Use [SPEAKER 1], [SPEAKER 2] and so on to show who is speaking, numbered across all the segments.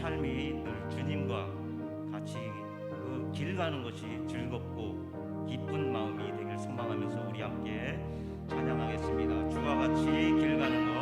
[SPEAKER 1] 삶이 늘 주님과 같이 그 길 가는 것이 즐겁고 기쁜 마음이 되길 소망하면서 우리 함께 찬양하겠습니다. 주와 같이 길 가는 것.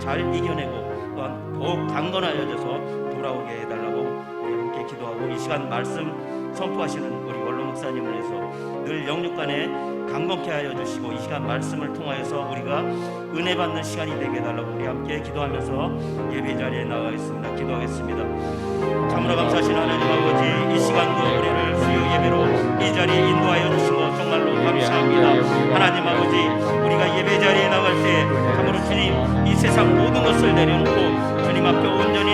[SPEAKER 1] 잘 이겨내고 또한 더욱 강건하여져서 돌아오게 해달라고 우리 함께 기도하고, 이 시간 말씀 선포하시는 우리 원로 목사님을 해서 늘 영육간에 강건케 하여 주시고, 이 시간 말씀을 통하여서 우리가 은혜 받는 시간이 되게 해달라고 우리 함께 기도하면서 예배 자리에 나가겠습니다. 기도하겠습니다. 참으로 감사하신 하나님 아버지, 이 시간도 우리를 수요 예배로 이 자리에 인도하여 주신 것 정말로 감사합니다. 하나님 아버지, 우리가 예배 자리에 나갈 때 참으로 주님 이 세상 모든 것을 내려놓고 주님 앞에 온전히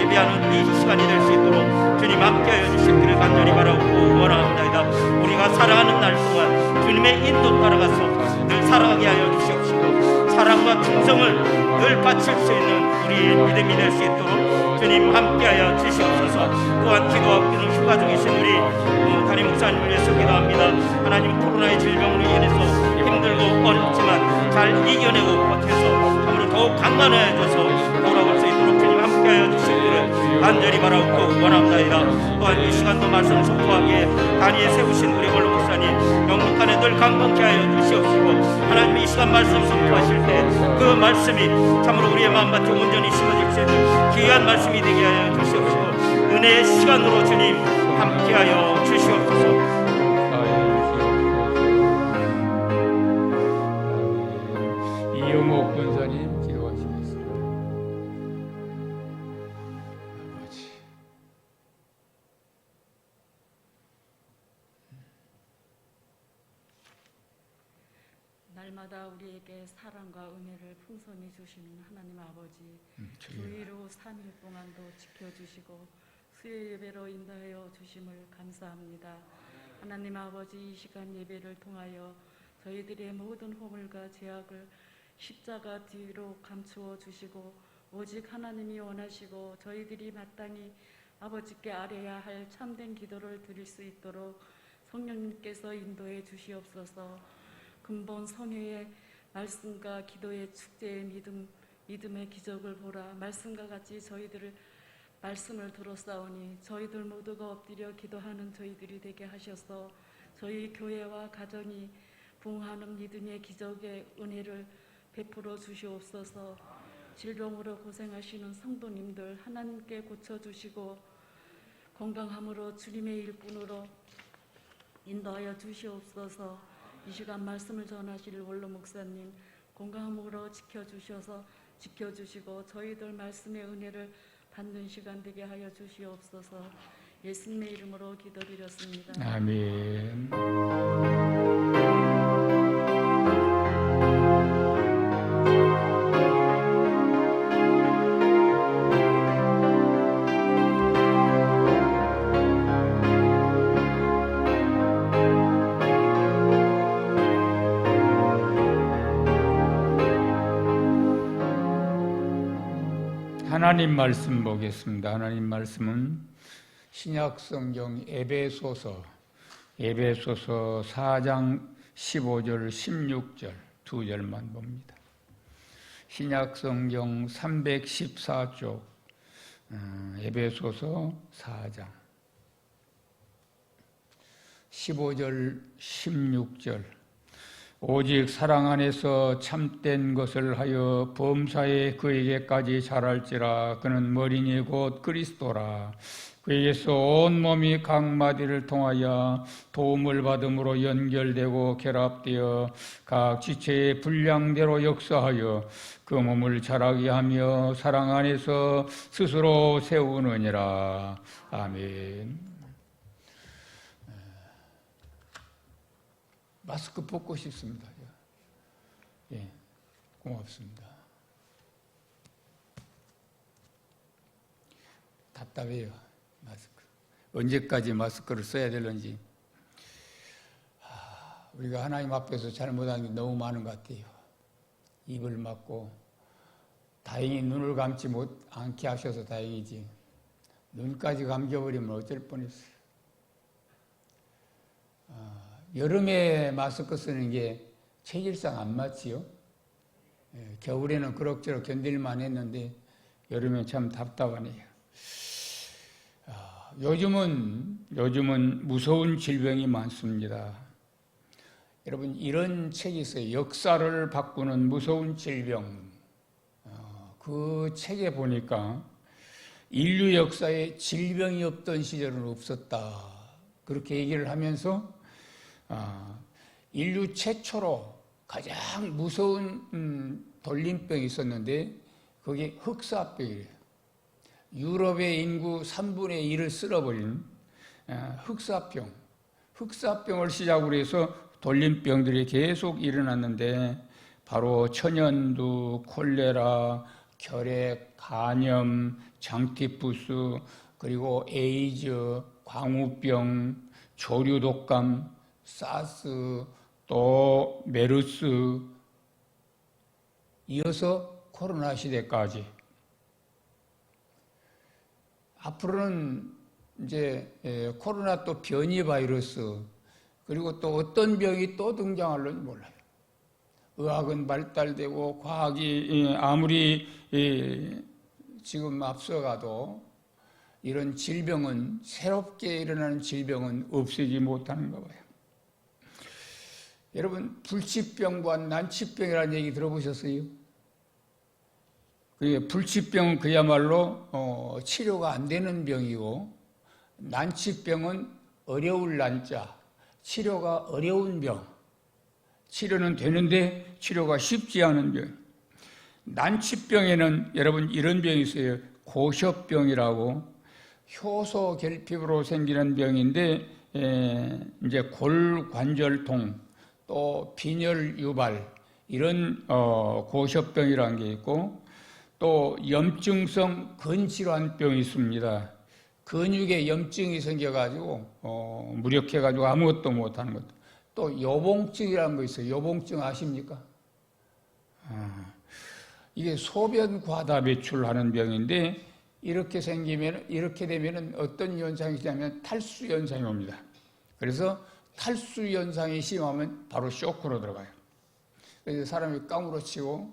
[SPEAKER 1] 예배하는 이 시간이 될 수 있도록 주님 함께하여 주시기를 간절히 바라고 원합니다. 우리가 살아가는 날 동안 주님의 인도 따라가서 늘 살아가게 하여 주시옵시고, 사랑과 충성을 늘 바칠 수 있는 우리 믿음이 될 수 있도록 주님 함께하여 주시옵소서. 또한 기도하고 휴가 중이신 우리 담임 목사님을 위해서 기도합니다. 하나님, 코로나의 질병으로 인해서 힘들고 어렵지만 잘 이겨내고 버텨서 참으로 더욱 강건해져서 돌아올 수 있도록 주님 함께하여 주시기를 간절히 바라고 원합니다. 또한 이 시간도 말씀을 선포하기에 다니에 세우신 우리 원로 목사님 영육간에 늘 강건케 하여 주시옵시고, 하나님 이 시간 말씀 선포하실 때 그 말씀이 참으로 우리의 마음밭에 온전히 심어질 수 있는 귀한 말씀이 되게 하여 주시옵시고, 은혜의 시간으로 주님 함께하여 주시옵소서.
[SPEAKER 2] 이영옥 권사님 기도하시겠습니다. 아버지,
[SPEAKER 3] 날마다 우리에게 사랑과 은혜를 풍성히 주시는 하나님 아버지, 주의로 3일 동안도 지켜주시고 수요 예배로 인도하여 주심을 감사합니다. 하나님 아버지, 이 시간 예배를 통하여 저희들의 모든 허물과 죄악을 십자가 뒤로 감추어 주시고, 오직 하나님이 원하시고 저희들이 마땅히 아버지께 아뢰야 할 참된 기도를 드릴 수 있도록 성령님께서 인도해 주시옵소서. 근본 성회의 말씀과 기도의 축제의 믿음의 기적을 보라. 말씀과 같이 저희들을 말씀을 들었사오니 저희들 모두가 엎드려 기도하는 저희들이 되게 하셔서 저희 교회와 가정이 부흥하는 믿음의 기적의 은혜를 베풀어 주시옵소서. 질병으로 고생하시는 성도님들 하나님께 고쳐주시고 건강함으로 주님의 일꾼으로 인도하여 주시옵소서. 이 시간 말씀을 전하실 원로 목사님 건강함으로 지켜주시고 저희들 말씀의 은혜를 받는 시간 되게 하여 주시옵소서. 예수님의 이름으로 기도드렸습니다.
[SPEAKER 2] 아멘. 하나님 말씀 보겠습니다. 하나님 말씀은 신약성경 에베소서 4장 15절 16절 두 절만 봅니다. 신약성경 314쪽 에베소서 4장 15절 16절 오직 사랑 안에서 참된 것을 하여 범사에 그에게까지 자랄지라. 그는 머리니 곧 그리스도라. 그에게서 온몸이 각 마디를 통하여 도움을 받음으로 연결되고 결합되어 각 지체의 분량대로 역사하여 그 몸을 자라게 하며 사랑 안에서 스스로 세우느니라. 아멘. 마스크 벗고 싶습니다. 예, 고맙습니다. 답답해요, 마스크. 언제까지 마스크를 써야 되는지. 우리가 하나님 앞에서 잘못한 게 너무 많은 것 같아요. 입을 막고, 다행히 눈을 감지 않게 하셔서 다행이지. 눈까지 감겨버리면 어쩔 뻔했어요. 여름에 마스크 쓰는 게 체질상 안 맞지요. 겨울에는 그럭저럭 견딜만 했는데 여름엔 참 답답하네요. 요즘은 무서운 질병이 많습니다. 여러분, 이런 책이 있어요. 역사를 바꾸는 무서운 질병. 그 책에 보니까 인류 역사에 질병이 없던 시절은 없었다. 그렇게 얘기를 하면서 인류 최초로 가장 무서운 돌림병이 있었는데 그게 흑사병이래요. 유럽의 인구 3분의 1을 쓸어버린 흑사병. 흑사병을 시작으로 해서 돌림병들이 계속 일어났는데 바로 천연두, 콜레라, 결핵, 간염, 장티푸스, 그리고 에이즈, 광우병, 조류독감, 사스, 또 메르스, 이어서 코로나 시대까지. 앞으로는 이제 코로나 또 변이 바이러스, 그리고 또 어떤 병이 또 등장할런지 몰라요. 의학은 발달되고 과학이 아무리 지금 앞서가도 이런 질병은, 새롭게 일어나는 질병은 없애지 못하는가 봐요. 여러분, 불치병과 난치병이라는 얘기 들어보셨어요? 불치병은 그야말로 치료가 안 되는 병이고, 난치병은 어려울 난자, 치료가 어려운 병. 치료는 되는데 치료가 쉽지 않은 병. 난치병에는 여러분 이런 병이 있어요. 고셔병이라고 효소 결핍으로 생기는 병인데 이제 골관절통 또 빈혈 유발 이런 고셔병이라는 게 있고 또 염증성 근질환병이 있습니다. 근육에 염증이 생겨가지고 무력해가지고 아무것도 못하는 것도. 또 요봉증이라는 거 있어요. 요봉증 아십니까? 이게 소변 과다 배출하는 병인데 이렇게 되면 어떤 현상이 있냐면 탈수 현상이 옵니다. 그래서 탈수 현상이 심하면 바로 쇼크로 들어가요. 그래서 사람이 까무러치고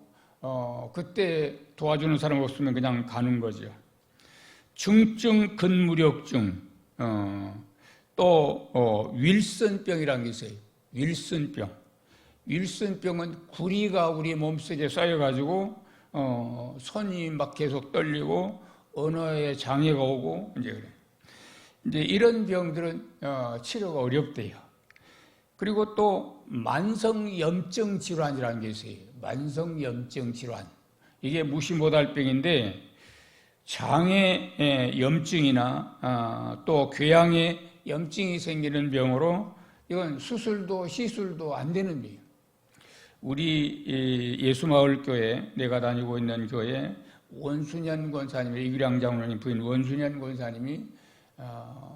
[SPEAKER 2] 그때 도와주는 사람 없으면 그냥 가는 거죠. 중증 근무력증, 또 윌슨병이라는 게 있어요. 윌슨병. 윌슨병은 구리가 우리 몸속에 쌓여가지고 손이 막 계속 떨리고 언어에 장애가 오고 이제 그래. 이제 이런 병들은 치료가 어렵대요. 그리고 또 만성염증 질환이라는 게 있어요. 만성염증 질환. 이게 무시 못할 병인데 장에 염증이나 또 궤양에 염증이 생기는 병으로 이건 수술도 시술도 안 되는 병이에요. 우리 예수마을교회, 내가 다니고 있는 교회 원순현 권사님의 이규량 장로님 부인 원순현 권사님이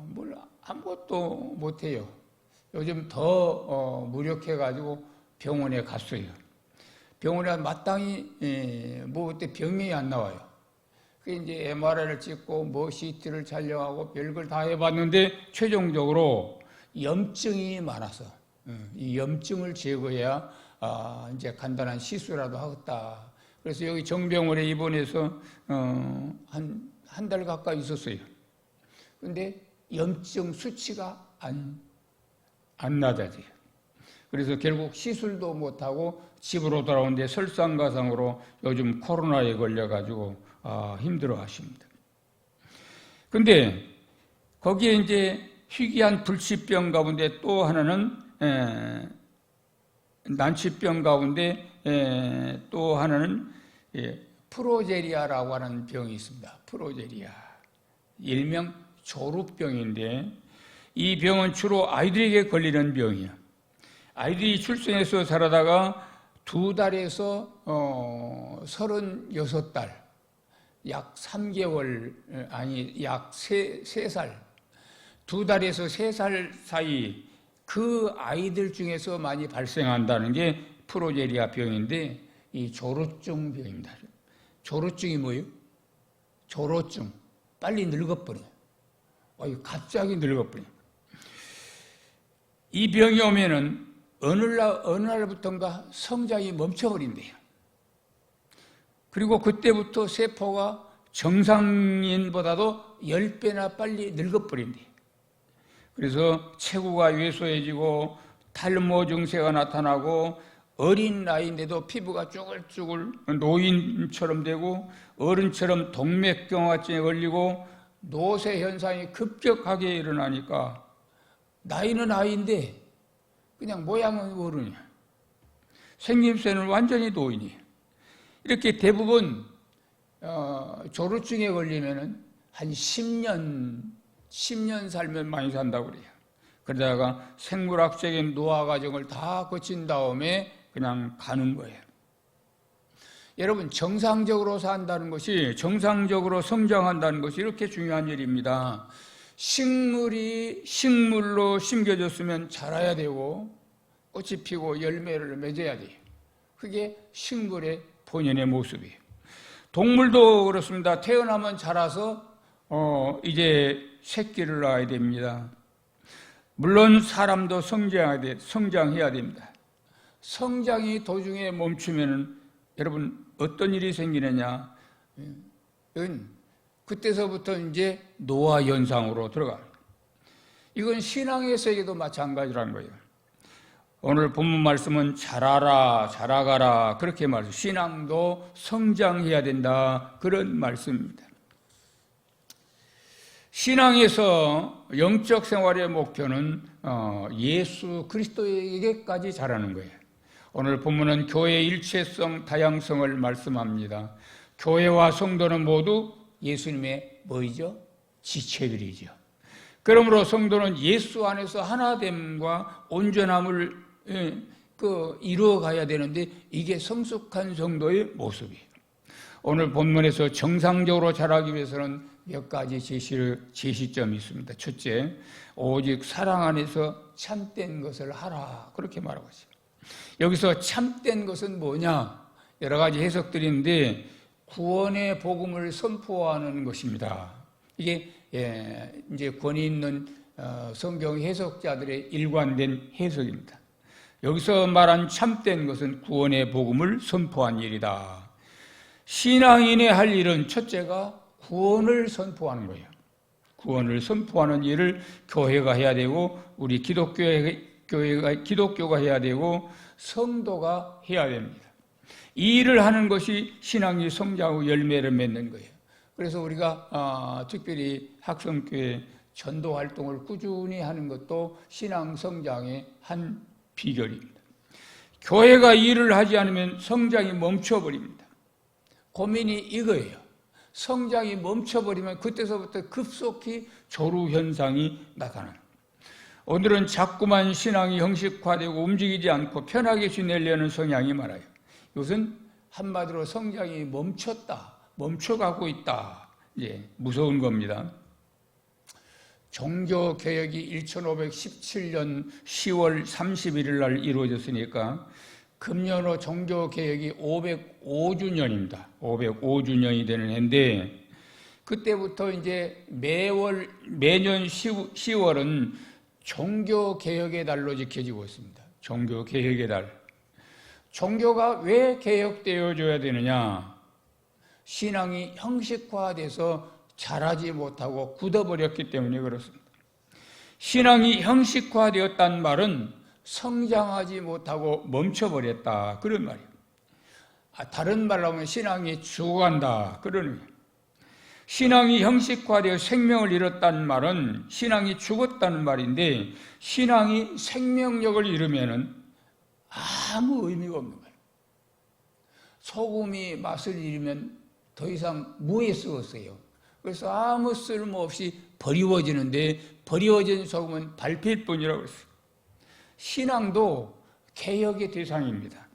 [SPEAKER 2] 뭘 아무것도 못해요. 요즘 더 무력해가지고 병원에 갔어요. 병원에 마땅히 그때 병명이 안 나와요. 그래서 이제 MRI를 찍고 뭐 CT를 촬영하고 별걸 다 해봤는데 최종적으로 염증이 많아서 이 염증을 제거해야 이제 간단한 시술이라도 하겠다. 그래서 여기 정병원에 입원해서 한 달 가까이 있었어요. 그런데 염증 수치가 안 낮아져요. 그래서 결국 시술도 못하고 집으로 돌아오는데 설상가상으로 요즘 코로나에 걸려가지고 힘들어 하십니다. 근데 거기에 이제 희귀한 불치병 가운데 또 하나는 난치병 가운데 또 하나는 프로제리아라고 하는 병이 있습니다. 프로제리아. 일명 조루병인데 이 병은 주로 아이들에게 걸리는 병이에요. 아이들이 출생해서 자라다가 2달에서 36달, 약 3개월, 약 3살, 2달에서 3살 사이 그 아이들 중에서 많이 발생한다는 게 프로제리아 병인데 이 조루증 병입니다. 조루증이 뭐예요? 조루증. 빨리 늙어버려요. 갑자기 늙어버려요. 이 병이 오면은 어느 날부터인가 성장이 멈춰버린대요. 그리고 그때부터 세포가 정상인보다도 10배나 빨리 늙어버린대요. 그래서 체구가 왜소해지고 탈모 증세가 나타나고 어린 나이인데도 피부가 쭈글쭈글 노인처럼 되고 어른처럼 동맥경화증에 걸리고 노쇠 현상이 급격하게 일어나니까 나이는 아이인데 그냥 모양은 어른이야. 생김새는 완전히 노인이야. 이렇게 대부분 조루증에 걸리면은 한 10년 살면 많이 산다고 그래요. 그러다가 생물학적인 노화 과정을 다 거친 다음에 그냥 가는 거예요. 여러분, 정상적으로 산다는 것이, 정상적으로 성장한다는 것이 이렇게 중요한 일입니다. 식물이 식물로 심겨졌으면 자라야 되고 꽃이 피고 열매를 맺어야 돼요. 그게 식물의 본연의 모습이에요. 동물도 그렇습니다. 태어나면 자라서 이제 새끼를 낳아야 됩니다. 물론 사람도 성장해야 됩니다. 성장이 도중에 멈추면은 여러분 어떤 일이 생기느냐? 그때서부터 이제 노화 현상으로 들어갑니다. 이건 신앙의 세계도 마찬가지라는 거예요. 오늘 본문 말씀은 자라라, 자라가라 그렇게 말해요. 신앙도 성장해야 된다 그런 말씀입니다. 신앙에서 영적 생활의 목표는 예수 그리스도에게까지 자라는 거예요. 오늘 본문은 교회의 일체성, 다양성을 말씀합니다. 교회와 성도는 모두 예수님의 뭐이죠? 지체들이죠. 그러므로 성도는 예수 안에서 하나됨과 온전함을 이루어가야 되는데 이게 성숙한 성도의 모습이에요. 오늘 본문에서 정상적으로 자라기 위해서는 몇 가지 제시점이 있습니다. 첫째, 오직 사랑 안에서 참된 것을 하라 그렇게 말하고 있습니다. 여기서 참된 것은 뭐냐? 여러 가지 해석들이 있는데 구원의 복음을 선포하는 것입니다. 이게 이제 권위 있는 성경 해석자들의 일관된 해석입니다. 여기서 말한 참된 것은 구원의 복음을 선포한 일이다. 신앙인의 할 일은 첫째가 구원을 선포하는 거예요. 구원을 선포하는 일을 교회가 해야 되고 우리 기독교가 해야 되고 성도가 해야 됩니다. 이 일을 하는 것이 신앙이 성장하고 열매를 맺는 거예요. 그래서 우리가 특별히 학성교회 전도 활동을 꾸준히 하는 것도 신앙 성장의 한 비결입니다. 교회가 일을 하지 않으면 성장이 멈춰버립니다. 고민이 이거예요. 성장이 멈춰버리면 그때서부터 급속히 조루 현상이 나타납니다. 오늘은 자꾸만 신앙이 형식화되고 움직이지 않고 편하게 지내려는 성향이 많아요. 이것은 한마디로 성장이 멈춰가고 있다. 무서운 겁니다. 종교개혁이 1517년 10월 31일 날 이루어졌으니까 금년호 종교개혁이 505주년입니다. 505주년이 되는 해인데 그때부터 이제 매년 10월은 종교개혁의 달로 지켜지고 있습니다. 종교개혁의 달. 종교가 왜 개혁되어져야 되느냐? 신앙이 형식화돼서 자라지 못하고 굳어버렸기 때문에 그렇습니다. 신앙이 형식화되었다는 말은 성장하지 못하고 멈춰버렸다 그런 말이에요. 다른 말로 하면 신앙이 죽어간다 그러는 거예요. 신앙이 형식화되어 생명을 잃었다는 말은 신앙이 죽었다는 말인데 신앙이 생명력을 잃으면 아무 의미가 없는 거예요. 소금이 맛을 잃으면 더 이상 뭐에 쓰었어요? 그래서 아무 쓸모없이 버리워지는데 버리워진 소금은 발필 뿐이라고 했어요. 신앙도 개혁의 대상입니다.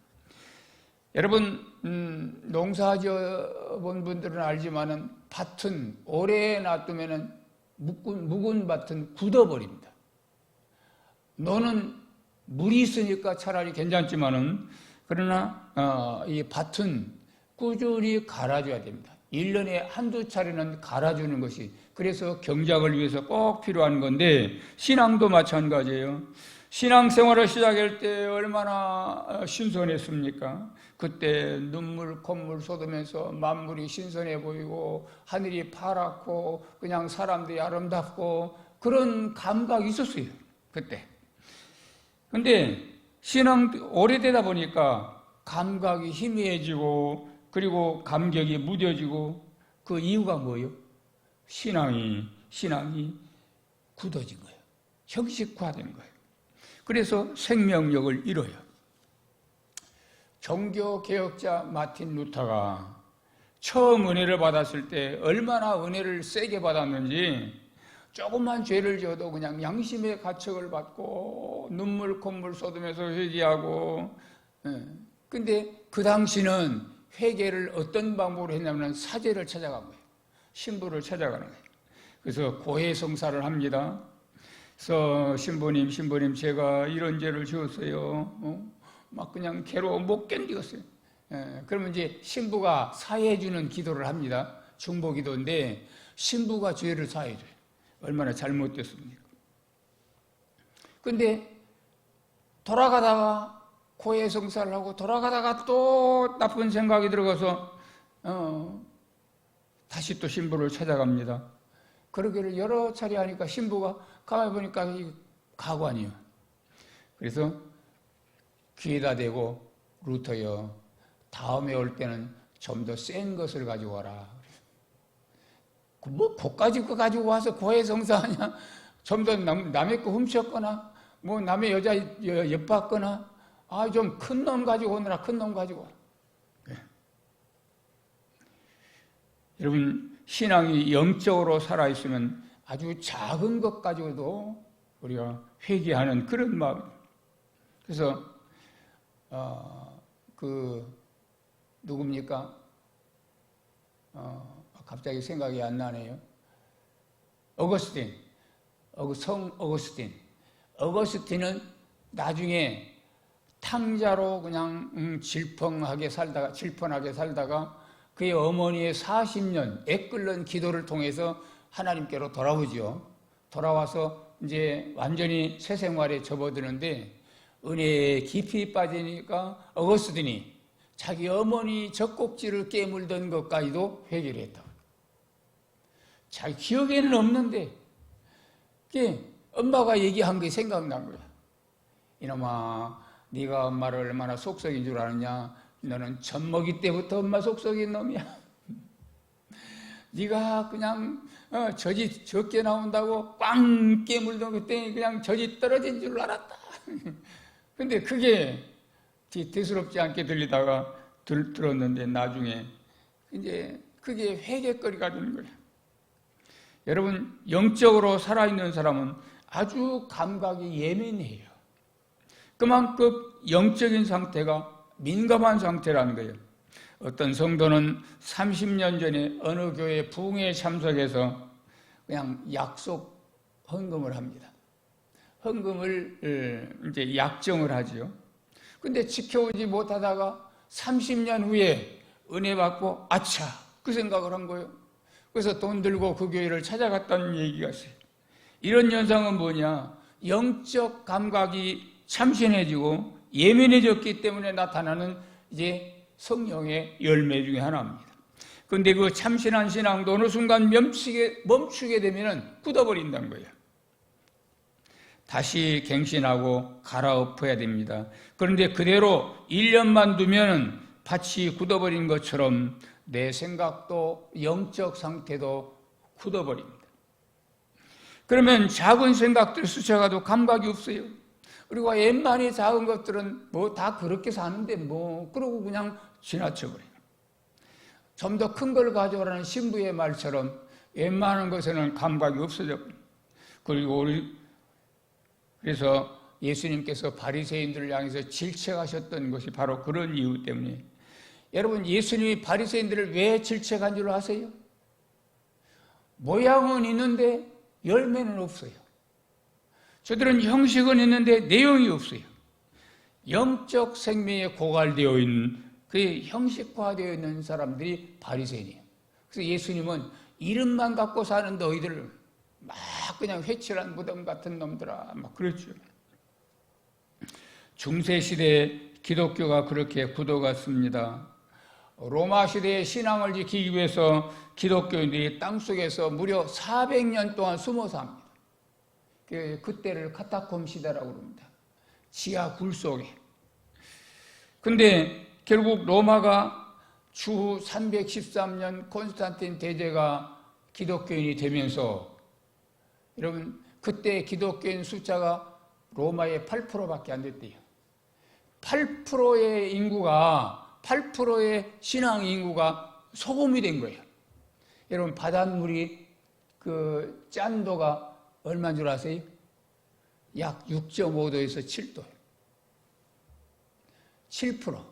[SPEAKER 2] 여러분 농사 지어본 분들은 알지만은 밭은 오래 놔두면은 묵은 밭은 굳어버립니다. 너는 물이 있으니까 차라리 괜찮지만은 그러나 이 밭은 꾸준히 갈아줘야 됩니다. 1년에 한두 차례는 갈아주는 것이 그래서 경작을 위해서 꼭 필요한 건데 신앙도 마찬가지예요. 신앙생활을 시작할 때 얼마나 신선했습니까? 그때 눈물 콧물 쏟으면서 만물이 신선해 보이고 하늘이 파랗고 그냥 사람들이 아름답고 그런 감각이 있었어요. 그때. 근데 신앙 오래되다 보니까 감각이 희미해지고 그리고 감격이 무뎌지고 그 이유가 뭐예요? 신앙이 굳어진 거예요. 형식화된 거예요. 그래서 생명력을 잃어요. 종교개혁자 마틴 루터가 처음 은혜를 받았을 때 얼마나 은혜를 세게 받았는지 조금만 죄를 지어도 그냥 양심의 가책을 받고 눈물 콧물 쏟으면서 회개하고 근데 그 당시는 회개를 어떤 방법으로 했냐면 사제를 찾아간 거예요. 신부를 찾아가는 거예요. 그래서 고해성사를 합니다. 그래서 신부님 제가 이런 죄를 지었어요. 막 그냥 괴로워 못 견디겠어요. 그러면 이제 신부가 사해주는 기도를 합니다. 중보기도인데 신부가 죄를 사해줘요. 얼마나 잘못됐습니까? 근데 돌아가다가 고해성사를 하고 돌아가다가 또 나쁜 생각이 들어가서 다시 또 신부를 찾아갑니다. 그러기를 여러 차례 하니까 신부가 가만히 보니까 이 가관이요. 그래서 귀에다 대고 루터여 다음에 올 때는 좀 더 센 것을 가지고 와라. 뭐 고까지 거 가지고 와서 고해성사하냐? 좀 더 남의 거 훔쳤거나 뭐 남의 여자 엿봤거나 좀 큰 놈 가지고 오느라 큰 놈 가지고 와. 네. 여러분 신앙이 영적으로 살아있으면 아주 작은 것 가지고도 우리가 회개하는 그런 마음입니다. 그래서 누굽니까? 갑자기 생각이 안 나네요. 성 어거스틴은 나중에 탕자로 그냥 질펀하게 살다가 그의 어머니의 40년 애끓는 기도를 통해서 하나님께로 돌아오죠. 돌아와서 이제 완전히 새 생활에 접어드는데 은혜에 깊이 빠지니까 어거스틴이 자기 어머니 젖꼭지를 깨물던 것까지도 회개를 했다. 자기 기억에는 없는데 엄마가 얘기한 게 생각난 거야. 이놈아, 네가 엄마를 얼마나 속썩인 줄 아느냐? 너는 젖먹이 때부터 엄마 속썩인 놈이야. 네가 그냥 젖이 적게 나온다고 꽝 깨물던 그때 그냥 젖이 떨어진 줄 알았다. 근데 그게 대수롭지 않게 들리다가 들었는데 나중에 이제 그게 회개거리가 되는 거예요. 여러분 영적으로 살아있는 사람은 아주 감각이 예민해요. 그만큼 영적인 상태가 민감한 상태라는 거예요. 어떤 성도는 30년 전에 어느 교회 부흥회에 참석해서 그냥 약속 헌금을 합니다. 헌금을 이제 약정을 하지요. 근데 지켜오지 못하다가 30년 후에 은혜 받고 아차 그 생각을 한 거예요. 그래서 돈 들고 그 교회를 찾아갔다는 얘기가 있어요. 이런 현상은 뭐냐? 영적 감각이 참신해지고 예민해졌기 때문에 나타나는 이제 성령의 열매 중에 하나입니다. 그런데 그 참신한 신앙도 어느 순간 멈추게 되면 굳어버린다는 거예요. 다시 갱신하고 갈아엎어야 됩니다. 그런데 그대로 1년만 두면 밭이 굳어버린 것처럼 내 생각도 영적 상태도 굳어버립니다. 그러면 작은 생각들 스쳐가도 감각이 없어요. 그리고 웬만히 작은 것들은 뭐 다 그렇게 사는데 뭐 그러고 그냥 지나쳐버려요. 좀 더 큰 걸 가져오라는 신부의 말처럼 웬만한 것에는 감각이 없어져 버려요. 그리고 그래서 예수님께서 바리새인들을 향해서 질책하셨던 것이 바로 그런 이유 때문에 여러분 예수님이 바리새인들을 왜 질책한 줄 아세요? 모양은 있는데 열매는 없어요. 저들은 형식은 있는데 내용이 없어요. 영적 생명에 고갈되어 있는 그 형식화되어 있는 사람들이 바리새인이에요. 그래서 예수님은 이름만 갖고 사는 너희들을 막 그냥 회칠한 무덤 같은 놈들아 막 그랬죠. 중세시대에 기독교가 그렇게 굳어갔습니다. 로마 시대의 신앙을 지키기 위해서 기독교인들이 땅속에서 무려 400년 동안 숨어 삽니다. 그때를 카타콤 시대라고 합니다. 지하 굴 속에. 근데 결국 로마가 주 313년 콘스탄틴 대제가 기독교인이 되면서 여러분 그때 기독교인 숫자가 로마의 8%밖에 안 됐대요. 8%의 인구가 8%의 신앙 인구가 소금이 된 거예요. 여러분 바닷물이 그 짠도가 얼마인 줄 아세요? 약 6.5도에서 7도. 7%.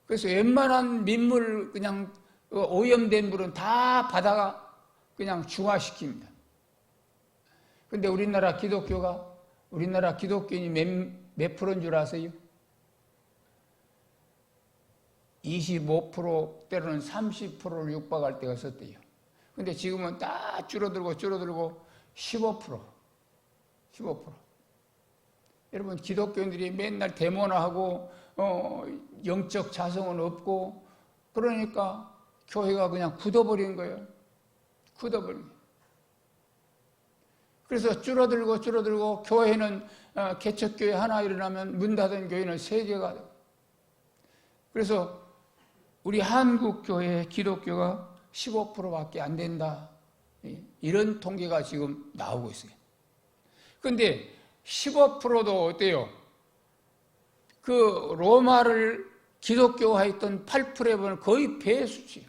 [SPEAKER 2] 그래서 웬만한 민물 그냥 오염된 물은 다 바다가 그냥 중화시킵니다. 근데 우리나라 기독교인이 몇 프로인 줄 아세요? 25% 때로는 30%를 육박할 때가 있었대요. 근데 지금은 다 줄어들고 15%. 여러분 기독교인들이 맨날 데모나하고 영적 자성은 없고 그러니까 교회가 그냥 굳어버린 거예요. 굳어버린 거예요. 그래서 줄어들고 교회는 개척교회 하나 일어나면 문 닫은 교회는 3개가 돼요. 그래서 우리 한국 교회 기독교가 15%밖에 안 된다. 이런 통계가 지금 나오고 있어요. 그런데 15%도 어때요? 그 로마를 기독교화했던 8%에 보면 거의 배수치예요.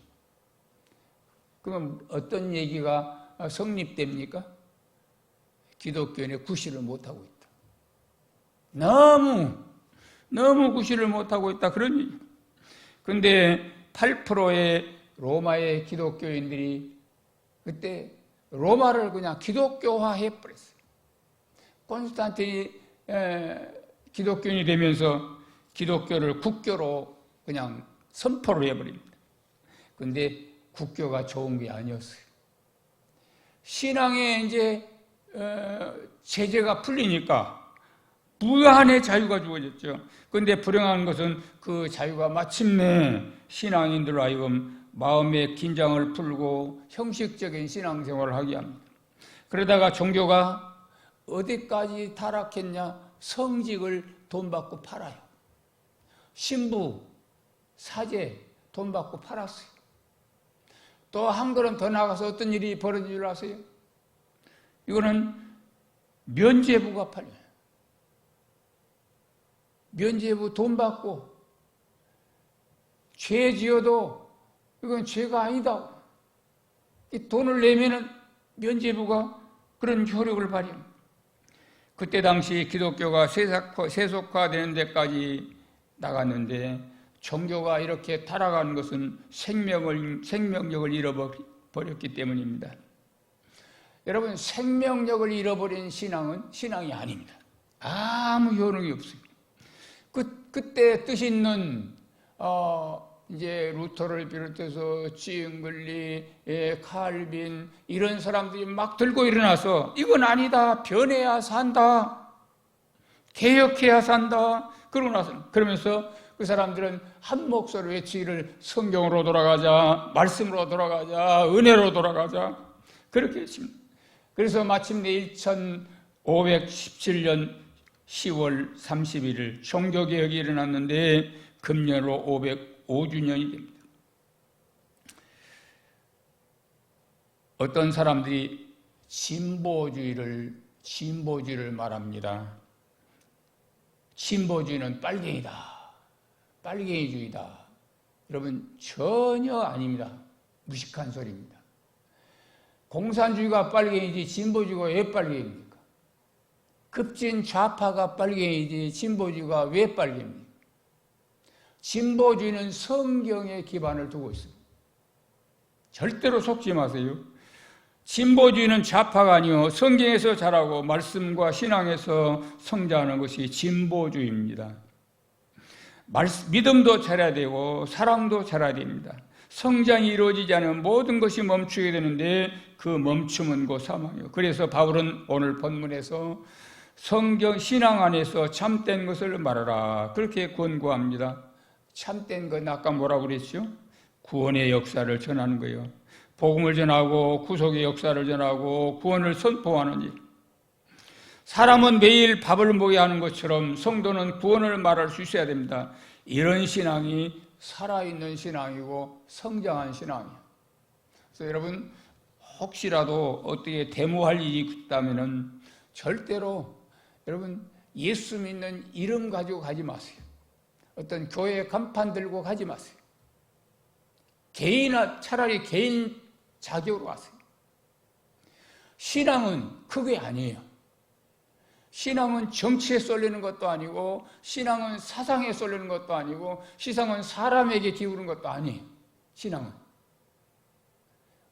[SPEAKER 2] 그럼 어떤 얘기가 성립됩니까? 기독교인의 구실을 못하고 있다. 너무 구실을 못하고 있다. 그런 얘기. 근데 8%의 로마의 기독교인들이 그때 로마를 그냥 기독교화해 버렸어요. 콘스탄틴이 기독교인이 되면서 기독교를 국교로 그냥 선포를 해버립니다. 근데 국교가 좋은 게 아니었어요. 신앙에 이제 제재가 풀리니까 무한의 자유가 주어졌죠. 그런데 불행한 것은 그 자유가 마침내 신앙인들로 하여금 마음의 긴장을 풀고 형식적인 신앙생활을 하게 합니다. 그러다가 종교가 어디까지 타락했냐? 성직을 돈 받고 팔아요. 신부, 사제 돈 받고 팔았어요. 또 한 걸음 더 나가서 어떤 일이 벌어진 줄 아세요? 이거는 면죄부가 팔려요. 면죄부 돈 받고 죄 지어도 이건 죄가 아니다. 이 돈을 내면은 면죄부가 그런 효력을 발휘합니다. 그때 당시 기독교가 세속화되는 데까지 나갔는데 종교가 이렇게 타락하는 것은 생명력을 잃어버렸기 때문입니다. 여러분 생명력을 잃어버린 신앙은 신앙이 아닙니다. 아무 효능이 없습니다. 그때 뜻 있는 이제 루터를 비롯해서 징글리, 칼빈 이런 사람들이 막 들고 일어나서 이건 아니다. 변해야 산다. 개혁해야 산다. 그러면서 그 사람들은 한 목소리로 외치기를 성경으로 돌아가자, 말씀으로 돌아가자, 은혜로 돌아가자 그렇게 했습니다. 그래서 마침내 1517년 10월 31일 종교개혁이 일어났는데 금년으로 505주년이 됩니다. 어떤 사람들이 진보주의를 말합니다. 진보주의는 빨갱이다. 빨갱이주의다. 여러분 전혀 아닙니다. 무식한 소리입니다. 공산주의가 빨갱이지 진보주의가 왜 빨갱입니까? 급진 좌파가 빨갱이지 진보주의가 왜 빨갱입니까? 진보주의는 성경에 기반을 두고 있습니다. 절대로 속지 마세요. 진보주의는 좌파가 아니요 성경에서 자라고 말씀과 신앙에서 성장하는 것이 진보주의입니다. 믿음도 자라야 되고 사랑도 자라야 됩니다. 성장이 이루어지지 않으면 모든 것이 멈추게 되는데 그 멈춤은 곧 사망이에요. 그래서 바울은 오늘 본문에서 성경 신앙 안에서 참된 것을 말하라 그렇게 권고합니다. 참된 건 아까 뭐라고 그랬죠? 구원의 역사를 전하는 거예요. 복음을 전하고 구속의 역사를 전하고 구원을 선포하는 일. 사람은 매일 밥을 먹여야 하는 것처럼 성도는 구원을 말할 수 있어야 됩니다. 이런 신앙이 살아있는 신앙이고 성장한 신앙이에요. 그래서 여러분 혹시라도 어떻게 데모할 일이 있다면은 절대로 여러분 예수 믿는 이름 가지고 가지 마세요. 어떤 교회 간판 들고 가지 마세요. 차라리 개인 자격으로 가세요. 신앙은 그게 아니에요. 신앙은 정치에 쏠리는 것도 아니고, 신앙은 사상에 쏠리는 것도 아니고, 신앙은 사람에게 기울는 것도 아니에요. 신앙은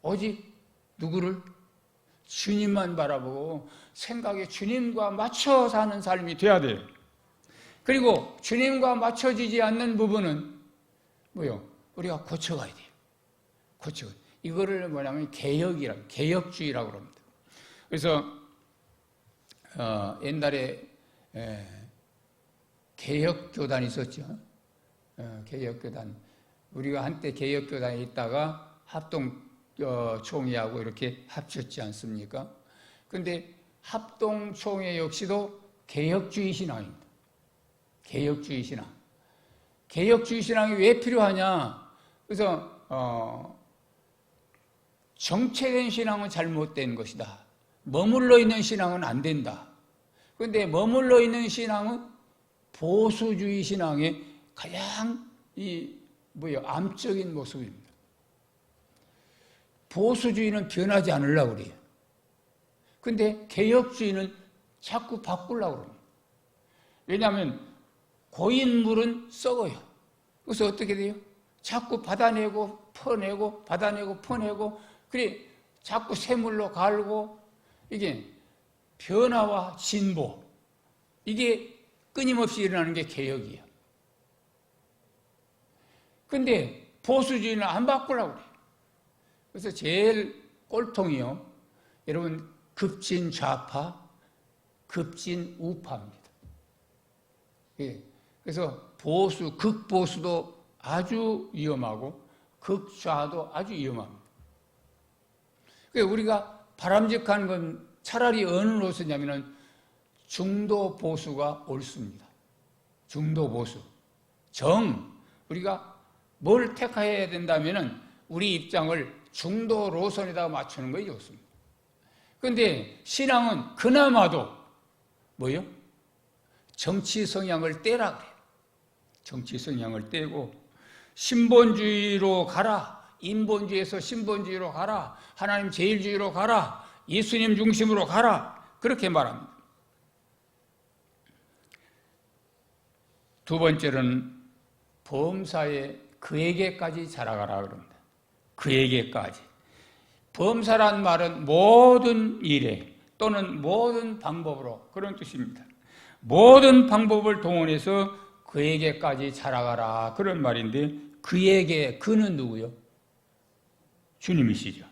[SPEAKER 2] 오직 누구를? 주님만 바라보고 생각에 주님과 맞춰 사는 삶이 돼야 돼요. 그리고 주님과 맞춰지지 않는 부분은 뭐요? 우리가 고쳐가야 돼요. 이거를 뭐냐면 개혁주의라고 합니다. 그래서 옛날에 개혁교단이 있었죠. 개혁교단. 우리가 한때 개혁교단에 있다가 합동총회하고 이렇게 합쳤지 않습니까? 근데 합동총회 역시도 개혁주의 신앙입니다. 개혁주의 신앙. 개혁주의 신앙이 왜 필요하냐? 그래서 정체된 신앙은 잘못된 것이다. 머물러 있는 신앙은 안 된다. 그런데 머물러 있는 신앙은 보수주의 신앙의 가장 암적인 모습입니다. 보수주의는 변하지 않으려고 그래요. 근데 개혁주의는 자꾸 바꾸려고 그럽니다. 왜냐하면 고인물은 썩어요. 그래서 어떻게 돼요? 자꾸 받아내고 퍼내고 받아내고 퍼내고 그래 자꾸 새물로 갈고 이게 변화와 진보 이게 끊임없이 일어나는 게 개혁이에요. 근데 보수주의는 안 바꾸려고 그래요. 그래서 제일 꼴통이요. 여러분 급진 좌파, 급진 우파입니다. 예. 그래서 극보수도 아주 위험하고 극좌도 아주 위험합니다. 그러니까 우리가 바람직한 건 차라리 어느 노선이냐면은 중도 보수가 옳습니다. 중도 보수. 우리가 뭘 택해야 된다면은 우리 입장을 중도 노선에다가 맞추는 것이 좋습니다. 그런데 신앙은 그나마도 뭐요? 정치 성향을 떼라 그래요. 정치 성향을 떼고 신본주의로 가라. 인본주의에서 신본주의로 가라. 하나님 제일주의로 가라. 예수님 중심으로 가라. 그렇게 말합니다. 두 번째는 범사에 그에게까지 자라가라 그럽니다. 그에게까지. 범사란 말은 모든 일에 또는 모든 방법으로 그런 뜻입니다. 모든 방법을 동원해서 그에게까지 자라가라 그런 말인데 그는 누구요? 주님이시죠.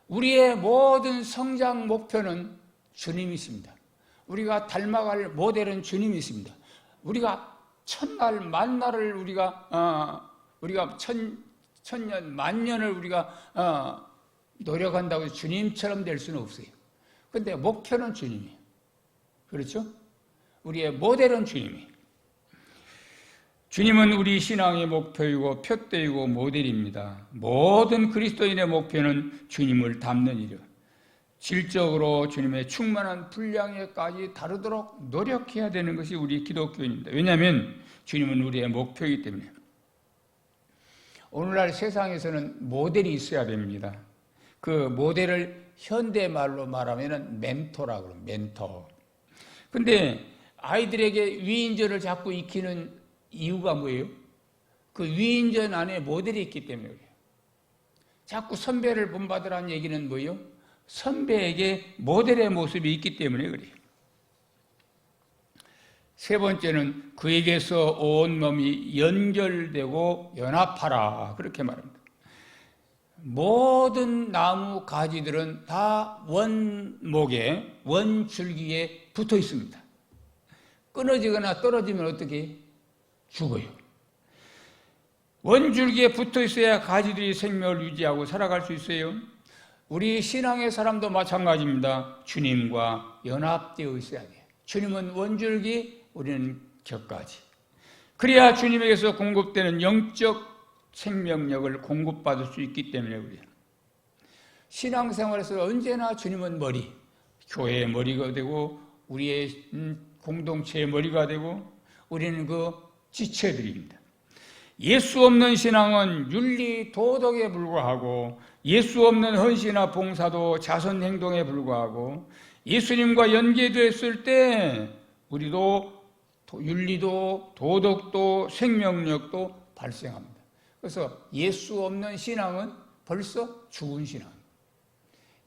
[SPEAKER 2] 우리의 모든 성장 목표는 주님이십니다. 우리가 닮아갈 모델은 주님이십니다. 우리가 천날 만날을 우리가 천년 만년을 우리가 노력한다고 해서 주님처럼 될 수는 없어요. 그런데 목표는 주님이에요. 그렇죠? 우리의 모델은 주님이에요. 주님은 우리 신앙의 목표이고 표대이고 모델입니다. 모든 그리스도인의 목표는 주님을 닮는 일이요. 질적으로 주님의 충만한 분량에까지 다루도록 노력해야 되는 것이 우리 기독교인입니다. 왜냐하면 주님은 우리의 목표이기 때문에. 오늘날 세상에서는 모델이 있어야 됩니다. 그 모델을 현대말로 말하면 멘토라고 그래요. 멘토. 근데 아이들에게 위인전을 자꾸 익히는 이유가 뭐예요? 그 위인전 안에 모델이 있기 때문에 그래요. 자꾸 선배를 본받으라는 얘기는 뭐예요? 선배에게 모델의 모습이 있기 때문에 그래요. 세 번째는 그에게서 온 몸이 연결되고 연합하라 그렇게 말합니다. 모든 나무 가지들은 다 원목에 원줄기에 붙어 있습니다. 끊어지거나 떨어지면 어떻게 죽어요. 원줄기에 붙어 있어야 가지들이 생명을 유지하고 살아갈 수 있어요. 우리 신앙의 사람도 마찬가지입니다. 주님과 연합되어 있어야 돼요. 주님은 원줄기, 우리는 격가지. 그래야 주님에게서 공급되는 영적 생명력을 공급받을 수 있기 때문에 그래요. 신앙생활에서 언제나 주님은 머리, 교회의 머리가 되고 우리의 공동체의 머리가 되고 우리는 그 지체들입니다. 예수 없는 신앙은 윤리, 도덕에 불과하고 예수 없는 헌신이나 봉사도 자선 행동에 불과하고 예수님과 연계됐을 때 우리도 윤리도 도덕도 생명력도 발생합니다. 그래서 예수 없는 신앙은 벌써 죽은 신앙.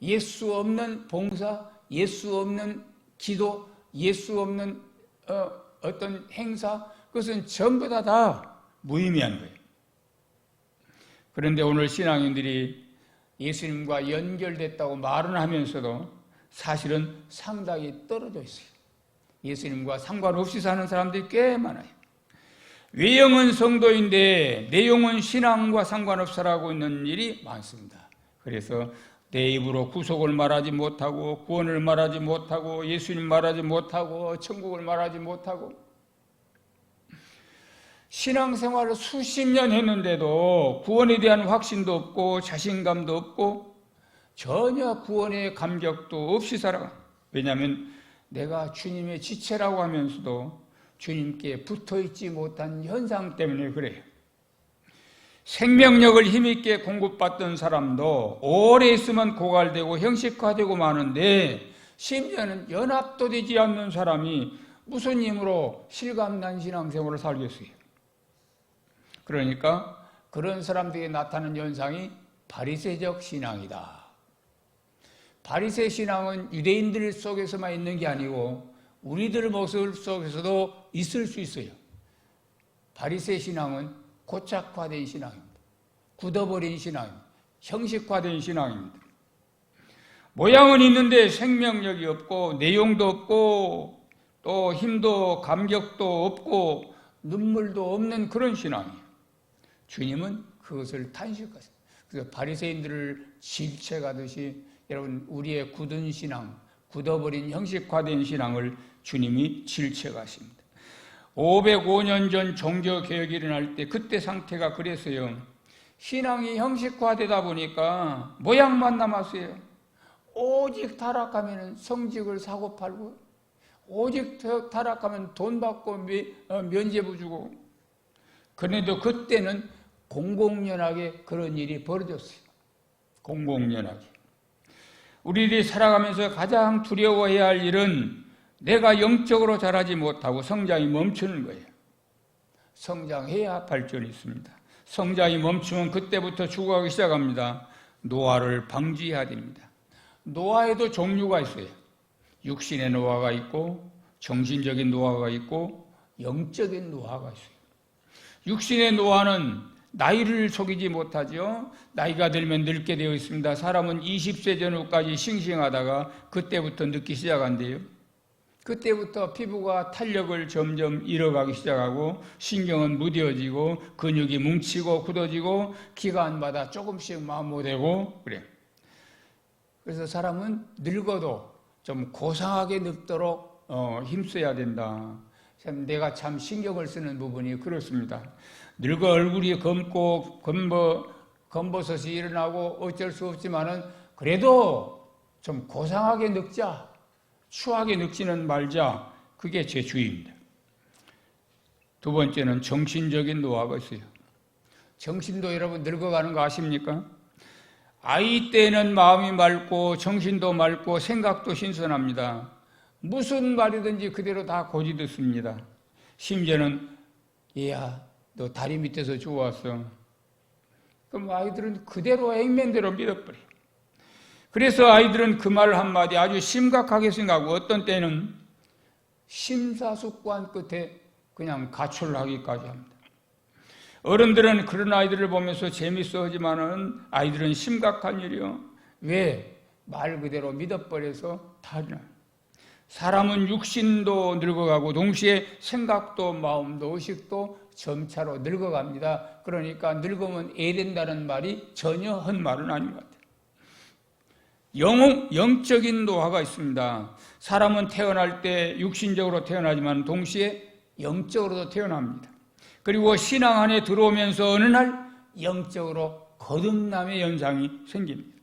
[SPEAKER 2] 예수 없는 봉사, 예수 없는 기도, 예수 없는 어떤 행사, 그것은 전부 다 무의미한 거예요. 그런데 오늘 신앙인들이 예수님과 연결됐다고 말은 하면서도 사실은 상당히 떨어져 있어요. 예수님과 상관없이 사는 사람들이 꽤 많아요. 외형은 성도인데 내용은 신앙과 상관없이 살아가고 있는 일이 많습니다. 그래서 내 입으로 구속을 말하지 못하고 구원을 말하지 못하고 예수님 말하지 못하고 천국을 말하지 못하고 신앙생활을 수십 년 했는데도 구원에 대한 확신도 없고 자신감도 없고 전혀 구원의 감격도 없이 살아가. 왜냐하면 내가 주님의 지체라고 하면서도 주님께 붙어있지 못한 현상 때문에 그래요. 생명력을 힘있게 공급받던 사람도 오래 있으면 고갈되고 형식화되고 마는데 심지어는 연합도 되지 않는 사람이 무슨 힘으로 실감난 신앙생활을 살겠어요? 그러니까 그런 사람들에게 나타나는 현상이 바리새적 신앙이다. 바리새 신앙은 유대인들 속에서만 있는 게 아니고 우리들 모습 속에서도 있을 수 있어요. 바리새 신앙은 고착화된 신앙입니다. 굳어버린 신앙입니다. 형식화된 신앙입니다. 모양은 있는데 생명력이 없고 내용도 없고 또 힘도 감격도 없고 눈물도 없는 그런 신앙이에요. 주님은 그것을 탄식하세요. 그래서 바리새인들을 질책하듯이 여러분 우리의 굳은 신앙, 굳어버린 형식화된 신앙을 주님이 질책하십니다. 505년 전 종교개혁이 일어날 때 그때 상태가 그랬어요. 신앙이 형식화되다 보니까 모양만 남았어요. 오직 타락하면 성직을 사고 팔고 오직 타락하면 돈 받고 면죄부 주고 그런데도 그때는 공공연하게 그런 일이 벌어졌어요. 공공연하게. 우리들이 살아가면서 가장 두려워해야 할 일은 내가 영적으로 자라지 못하고 성장이 멈추는 거예요. 성장해야 발전이 있습니다. 성장이 멈추면 그때부터 죽어가기 시작합니다. 노화를 방지해야 됩니다. 노화에도 종류가 있어요. 육신의 노화가 있고 정신적인 노화가 있고 영적인 노화가 있어요. 육신의 노화는 나이를 속이지 못하죠. 나이가 들면 늙게 되어 있습니다. 사람은 20세 전후까지 싱싱하다가 그때부터 늙기 시작한대요. 그때부터 피부가 탄력을 점점 잃어가기 시작하고 신경은 무뎌지고 근육이 뭉치고 굳어지고 기간마다 조금씩 마모되고 그래요. 그래서 사람은 늙어도 좀 고상하게 늙도록 힘써야 된다. 참 내가 참 신경을 쓰는 부분이 그렇습니다. 늙어 얼굴이 검고 검버섯이 일어나고 어쩔 수 없지만은 그래도 좀 고상하게 늙자. 추하게 늙지는 말자. 그게 제 주의입니다. 두 번째는 정신적인 노화가 있어요. 정신도 여러분 늙어가는 거 아십니까? 아이 때는 마음이 맑고 정신도 맑고 생각도 신선합니다. 무슨 말이든지 그대로 다 고지 듣습니다. 심지어는 얘야 너 다리 밑에서 주워왔어. 그럼 아이들은 그대로 액면대로 믿어버려. 그래서 아이들은 그 말 한마디 아주 심각하게 생각하고 어떤 때는 심사숙고한 끝에 그냥 가출을 하기까지 합니다. 어른들은 그런 아이들을 보면서 재밌어 하지만은 아이들은 심각한 일이요. 왜? 말 그대로 믿어버려서 다르나. 사람은 육신도 늙어가고 동시에 생각도 마음도 의식도 점차로 늙어갑니다. 그러니까 늙으면 애된다는 말이 전혀 헛말은 아닌 것 같아요. 영적인 노화가 있습니다. 사람은 태어날 때 육신적으로 태어나지만 동시에 영적으로도 태어납니다. 그리고 신앙 안에 들어오면서 어느 날 영적으로 거듭남의 현상이 생깁니다.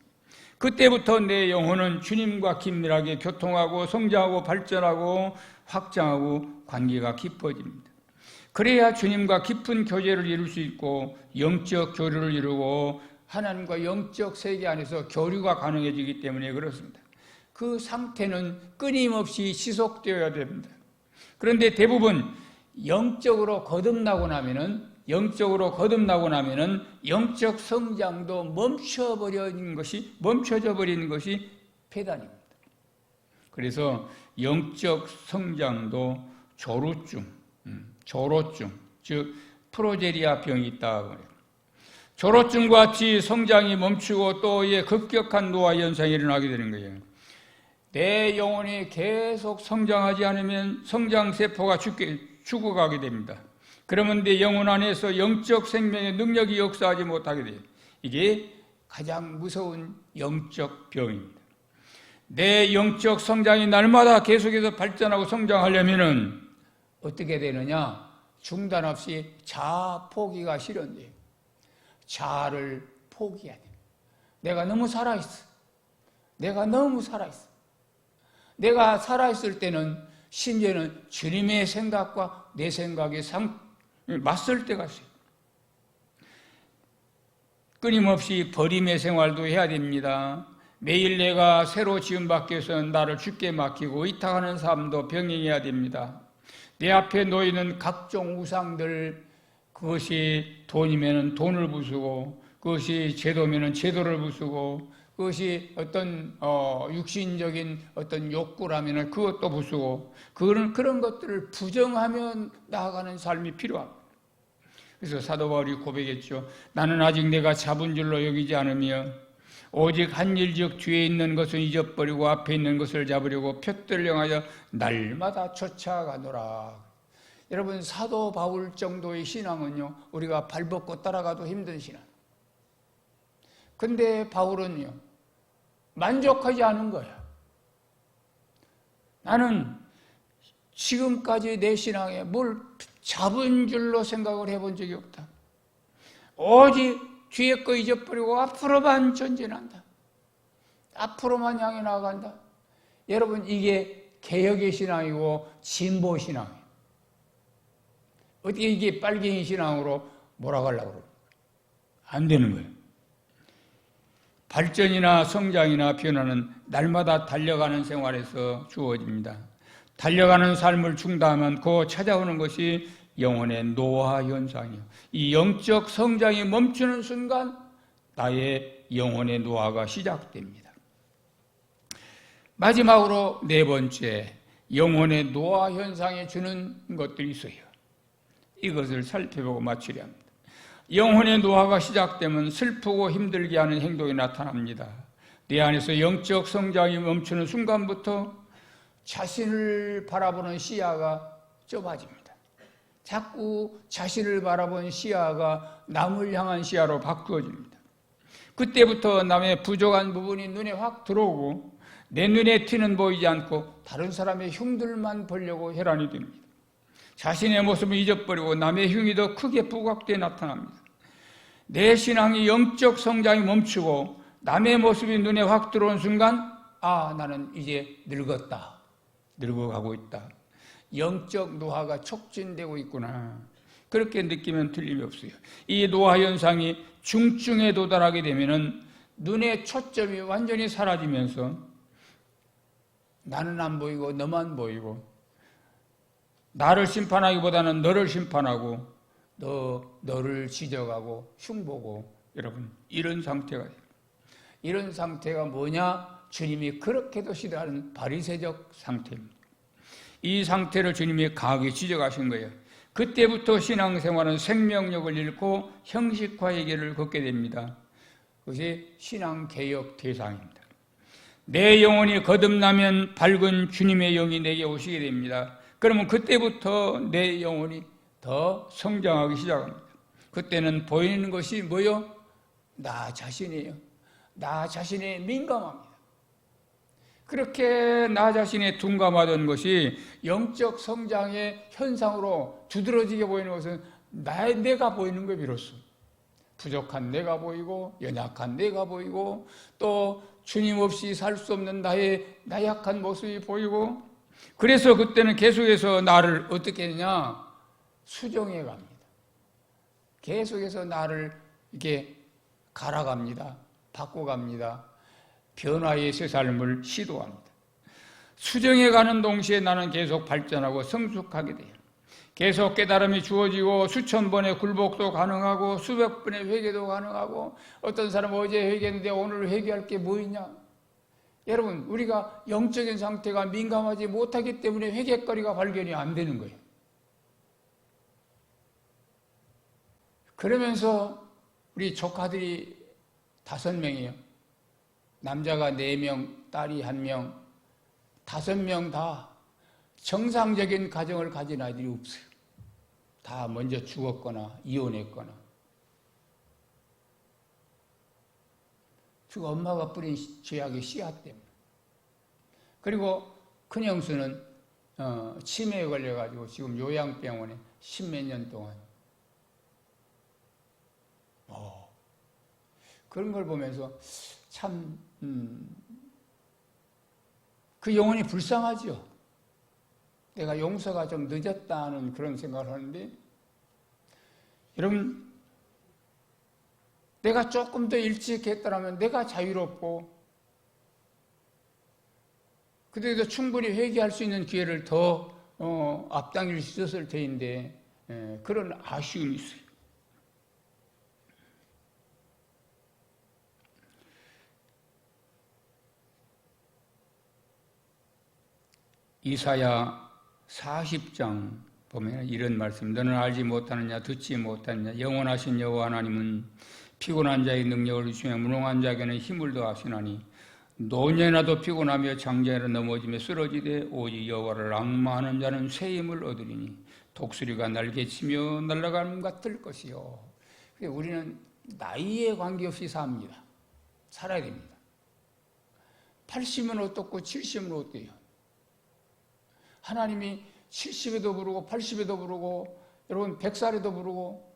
[SPEAKER 2] 그때부터 내 영혼은 주님과 긴밀하게 교통하고 성장하고 발전하고 확장하고 관계가 깊어집니다. 그래야 주님과 깊은 교제를 이룰 수 있고 영적 교류를 이루고 하나님과 영적 세계 안에서 교류가 가능해지기 때문에 그렇습니다. 그 상태는 끊임없이 지속되어야 됩니다. 그런데 대부분 영적으로 거듭나고 나면은 영적 성장도 멈춰져 버리는 것이 폐단입니다. 그래서 영적 성장도 조로증, 즉 프로제리아 병이 있다고 해요. 조로증과 같이 성장이 멈추고 또 급격한 노화 현상이 일어나게 되는 거예요. 내 영혼이 계속 성장하지 않으면 성장세포가 죽어가게 됩니다. 그러면 내 영혼 안에서 영적 생명의 능력이 역사하지 못하게 돼요. 이게 가장 무서운 영적 병입니다. 내 영적 성장이 날마다 계속해서 발전하고 성장하려면은 어떻게 되느냐? 중단 없이 자아 포기가 실현돼요. 자아를 포기해야 돼요. 내가 너무 살아있어. 내가 살아있을 때는 심지어는 주님의 생각과 내 생각에 맞설 때가 있어요. 끊임없이 버림의 생활도 해야 됩니다. 매일 내가 새로 지음받기 위해서 나를 주께 맡기고 의탁하는 삶도 병행해야 됩니다. 내 앞에 놓이는 각종 우상들, 그것이 돈이면 돈을 부수고, 그것이 제도면 제도를 부수고, 그것이 어떤 육신적인 어떤 욕구라면 그것도 부수고, 그런 것들을 부정하며 나아가는 삶이 필요합니다. 그래서 사도 바울이 고백했죠. 나는 아직 내가 잡은 줄로 여기지 않으며 오직 한 일즉 뒤에 있는 것은 잊어버리고 앞에 있는 것을 잡으려고 표대를 향하여 날마다 쫓아가노라. 여러분, 사도 바울 정도의 신앙은요, 우리가 발벗고 따라가도 힘든 신앙. 근데 바울은요, 만족하지 않은 거예요. 나는 지금까지 내 신앙에 뭘 잡은 줄로 생각을 해본 적이 없다. 오직 뒤에 거 잊어버리고 앞으로만 전진한다. 앞으로만 향해 나아간다. 여러분, 이게 개혁의 신앙이고 진보 신앙이에요. 어떻게 이게 빨갱이 신앙으로 몰아가려고 그래요? 안 되는 거예요. 발전이나 성장이나 변화는 날마다 달려가는 생활에서 주어집니다. 달려가는 삶을 중단하면 그 찾아오는 것이 영혼의 노화 현상이에요. 이 영적 성장이 멈추는 순간 나의 영혼의 노화가 시작됩니다. 마지막으로 네 번째, 영혼의 노화 현상에 주는 것들이 있어요. 이것을 살펴보고 마치려 합니다. 영혼의 노화가 시작되면 슬프고 힘들게 하는 행동이 나타납니다. 내 안에서 영적 성장이 멈추는 순간부터 자신을 바라보는 시야가 좁아집니다. 자꾸 자신을 바라보는 시야가 남을 향한 시야로 바꾸어집니다. 그때부터 남의 부족한 부분이 눈에 확 들어오고 내 눈에 티는 보이지 않고 다른 사람의 흉들만 보려고 혈안이 됩니다. 자신의 모습을 잊어버리고 남의 흉이 더 크게 부각되어 나타납니다. 내 신앙이 영적 성장이 멈추고 남의 모습이 눈에 확 들어온 순간, 나는 이제 늙어가고 있다. 영적 노화가 촉진되고 있구나. 그렇게 느끼면 틀림이 없어요. 이 노화 현상이 중증에 도달하게 되면은 눈의 초점이 완전히 사라지면서 나는 안 보이고 너만 보이고, 나를 심판하기보다는 너를 심판하고 너를 지적하고 흉보고, 여러분, 이런 상태가 됩니다. 이런 상태가 뭐냐? 주님이 그렇게도 싫어하는 바리새적 상태입니다. 이 상태를 주님이 강하게 지적하신 거예요. 그때부터 신앙생활은 생명력을 잃고 형식화의 길을 걷게 됩니다. 그것이 신앙개혁 대상입니다. 내 영혼이 거듭나면 밝은 주님의 영이 내게 오시게 됩니다. 그러면 그때부터 내 영혼이 더 성장하기 시작합니다. 그때는 보이는 것이 뭐요? 나 자신이에요. 나 자신에 민감합니다. 그렇게 나 자신에 둔감하던 것이 영적 성장의 현상으로 두드러지게 보이는 것은 내가 보이는 거예요, 비로소. 부족한 내가 보이고 연약한 내가 보이고 또 주님 없이 살 수 없는 나의 나약한 모습이 보이고, 그래서 그때는 계속해서 나를 어떻게 했냐? 수정해 갑니다. 계속해서 나를 이렇게 갈아갑니다. 바꿔갑니다. 변화의 새 삶을 시도합니다. 수정해 가는 동시에 나는 계속 발전하고 성숙하게 돼요. 계속 깨달음이 주어지고 수천 번의 굴복도 가능하고 수백 번의 회개도 가능하고, 어떤 사람은 어제 회개했는데 오늘 회개할 게 뭐 있냐? 여러분, 우리가 영적인 상태가 민감하지 못하기 때문에 회개거리가 발견이 안 되는 거예요. 그러면서 우리 조카들이 5명이에요. 남자가 4명, 딸이 1명, 5명 다 정상적인 가정을 가진 아이들이 없어요. 다 먼저 죽었거나 이혼했거나. 그 엄마가 뿌린 죄악의 씨앗 때문에. 그리고 큰 형수는 치매에 걸려가지고 지금 요양병원에 10몇 년 동안. 그런 걸 보면서 참 그 영혼이 불쌍하죠. 내가 용서가 좀 늦었다는 그런 생각을 하는데, 여러분, 내가 조금 더 일찍 했더라면 내가 자유롭고 그때도 충분히 회개할 수 있는 기회를 더 앞당길 수 있었을 터인데, 그런 아쉬움이 있어요. 이사야 40장 보면 이런 말씀, 너는 알지 못하느냐, 듣지 못하느냐, 영원하신 여호와 하나님은 피곤한 자의 능력을 주시며 무능한 자에게는 힘을 더하시나니 노년에라도 피곤하며 장자에라 넘어지며 쓰러지되 오직 여호와를 앙망하는 자는 새 힘을 얻으리니 독수리가 날개치며 날아가는 것 같을 것이요. 우리는 나이에 관계없이 삽니다. 살아야 됩니다. 80이면 어떻고 70이면 어때요? 하나님이 70에도 부르고 80에도 부르고 여러분 100살에도 부르고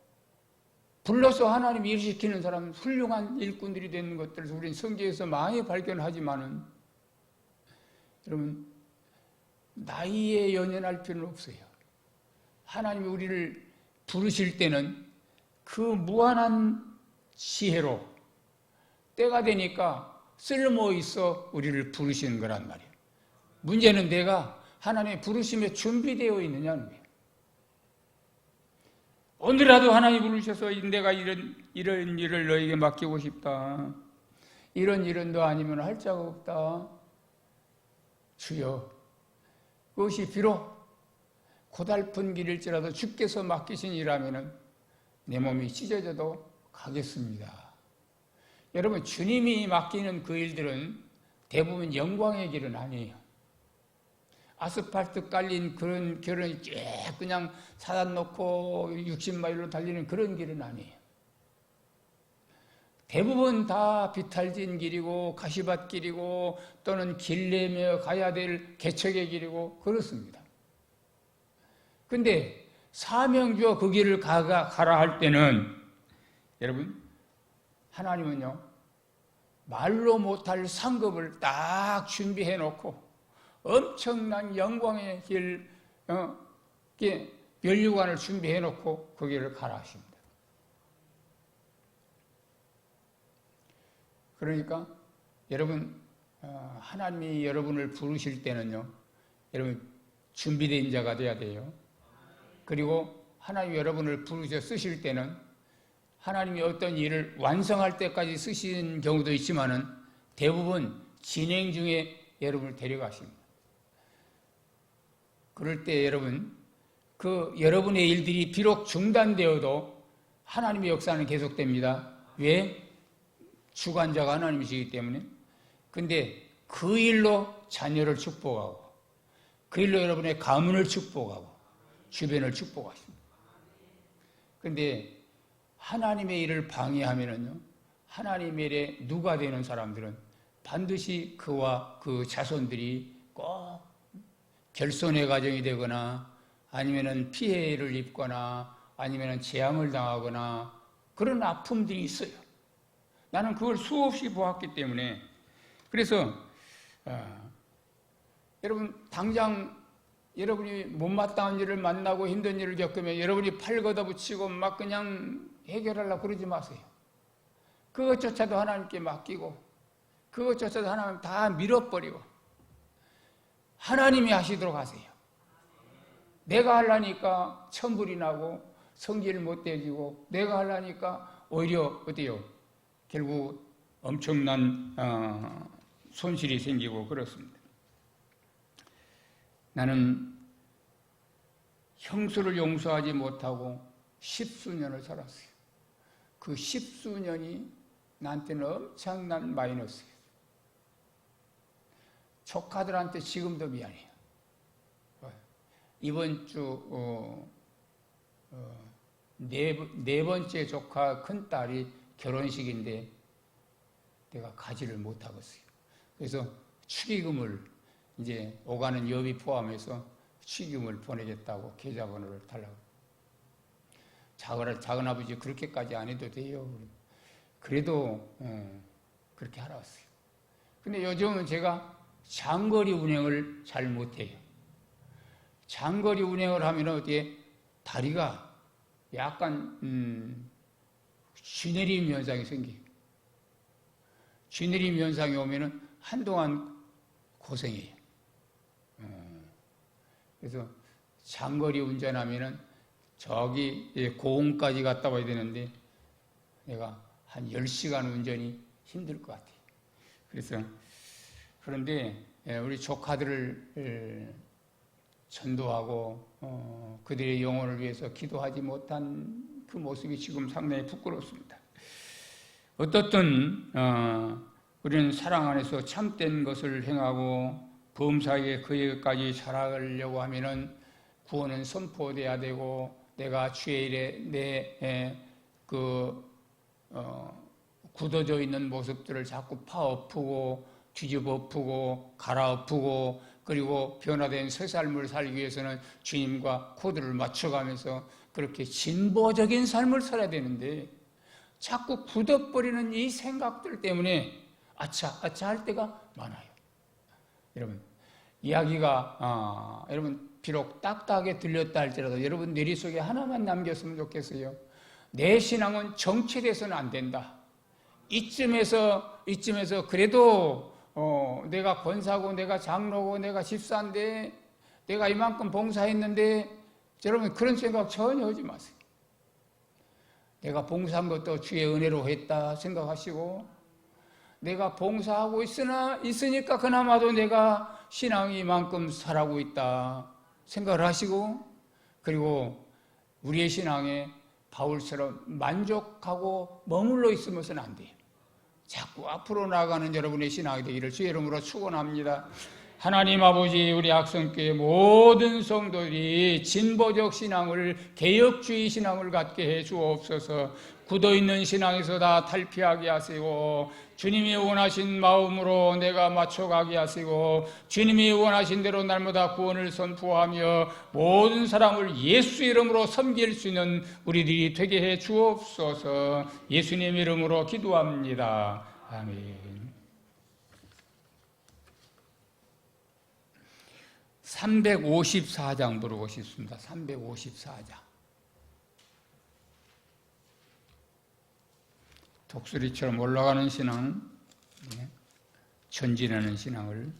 [SPEAKER 2] 불러서 하나님이 일시키는 사람은 훌륭한 일꾼들이 되는 것들을 우리는 성경에서 많이 발견하지만은, 여러분, 나이에 연연할 필요는 없어요. 하나님이 우리를 부르실 때는 그 무한한 지혜로 때가 되니까 쓸모 있어 우리를 부르시는 거란 말이에요. 문제는 내가 하나님의 부르심에 준비되어 있느냐는 거예요. 오늘이라도 하나님 부르셔서 내가 이런 일을 너에게 맡기고 싶다. 이런 일은 너 아니면 할 자가 없다. 주여, 그것이 비록 고달픈 길일지라도 주께서 맡기신 일이라면 내 몸이 찢어져도 가겠습니다. 여러분, 주님이 맡기는 그 일들은 대부분 영광의 길은 아니에요. 아스팔트 깔린 그런 길은 쭉 그냥 사단 놓고 60마일로 달리는 그런 길은 아니에요. 대부분 다 비탈진 길이고 가시밭 길이고 또는 길 내며 가야 될 개척의 길이고 그렇습니다. 근데 사명주어 그 길을 가라 할 때는, 여러분, 하나님은요, 말로 못할 상급을 딱 준비해 놓고 엄청난 영광의 길, 면류관을 준비해 놓고 그 길을 가라 하십니다. 그러니까 여러분, 하나님이 여러분을 부르실 때는요, 여러분 준비된 자가 돼야 돼요. 그리고 하나님이 여러분을 부르셔 쓰실 때는 하나님이 어떤 일을 완성할 때까지 쓰시는 경우도 있지만은 대부분 진행 중에 여러분을 데려가십니다. 그럴 때 여러분, 그 여러분의 일들이 비록 중단되어도 하나님의 역사는 계속됩니다. 왜? 주관자가 하나님이시기 때문에. 근데 그 일로 자녀를 축복하고, 그 일로 여러분의 가문을 축복하고, 주변을 축복하십니다. 근데 하나님의 일을 방해하면은요, 하나님의 일에 누가 되는 사람들은 반드시 그와 그 자손들이 꼭 결손의 가정이 되거나 아니면은 피해를 입거나 아니면 재앙을 당하거나 그런 아픔들이 있어요. 나는 그걸 수없이 보았기 때문에. 그래서 여러분 당장 여러분이 못마땅한 일을 만나고 힘든 일을 겪으면 여러분이 팔 걷어붙이고 막 그냥 해결하려고 그러지 마세요. 그것조차도 하나님께 맡기고 그것조차도 하나님 다 밀어버리고 하나님이 하시도록 하세요. 내가 하려니까 천불이 나고 성질을 못 내지고 내가 하려니까 오히려 어때요? 결국 엄청난 손실이 생기고 그렇습니다. 나는 형수를 용서하지 못하고 10수년을 살았어요. 그 10수년이 나한테는 엄청난 마이너스예요. 조카들한테 지금도 미안해요. 이번 주 네 번째 조카 큰딸이 결혼식인데 내가 가지를 못하겠어요. 그래서 축의금을 이제 오가는 여비 포함해서 축의금을 보내겠다고 계좌번호를 달라고. 작은아버지 그렇게까지 안 해도 돼요. 그래도 그렇게 하라 왔어요. 근데 요즘은 제가 장거리 운행을 잘 못해요. 장거리 운행을 하면 어디에 다리가 약간 쥐내림 현상이 생겨요. 쥐내림 현상이 오면은 한동안 고생해요. 그래서 장거리 운전하면은 저기 고흥까지 갔다 와야 되는데 내가 한 10시간 운전이 힘들 것 같아요. 그래서 그런데 우리 조카들을 전도하고 그들의 영혼을 위해서 기도하지 못한 그 모습이 지금 상당히 부끄럽습니다. 어떻든 우리는 사랑 안에서 참된 것을 행하고 범사에게 그에게까지 자라가려고 하면은 구원은 선포돼야 되고 내가 주의 일에 굳어져 있는 모습들을 자꾸 파엎고 뒤집어엎고 갈아엎고 그리고 변화된 새 삶을 살기 위해서는 주님과 코드를 맞춰가면서 그렇게 진보적인 삶을 살아야 되는데 자꾸 굳어버리는 이 생각들 때문에 아차 할 때가 많아요. 여러분 이야기가 여러분 비록 딱딱하게 들렸다 할지라도 여러분 뇌리 속에 하나만 남겼으면 좋겠어요. 내 신앙은 정체돼서는 안 된다. 이쯤에서 그래도 내가 권사고 내가 장로고 내가 집사인데 내가 이만큼 봉사했는데 여러분 그런 생각 전혀 하지 마세요. 내가 봉사한 것도 주의 은혜로 했다 생각하시고 내가 봉사하고 있으니까 그나마도 내가 신앙이 이만큼 살아가고 있다 생각을 하시고 그리고 우리의 신앙에 바울처럼 만족하고 머물러 있으면서는 안 돼요. 자꾸 앞으로 나아가는 여러분의 신앙이 되기를 주의 이름으로 축원합니다. 하나님 아버지 우리 악성교회 모든 성도들이 진보적 신앙을 개혁주의 신앙을 갖게 해 주옵소서. 굳어있는 신앙에서 다 탈피하게 하시고 주님이 원하신 마음으로 내가 맞춰가게 하시고 주님이 원하신 대로 날마다 구원을 선포하며 모든 사람을 예수 이름으로 섬길 수 있는 우리들이 되게 해 주옵소서. 예수님 이름으로 기도합니다. 아멘. 354장 부르고 싶습니다. 354장. 독수리처럼 올라가는 신앙, 전진하는 신앙을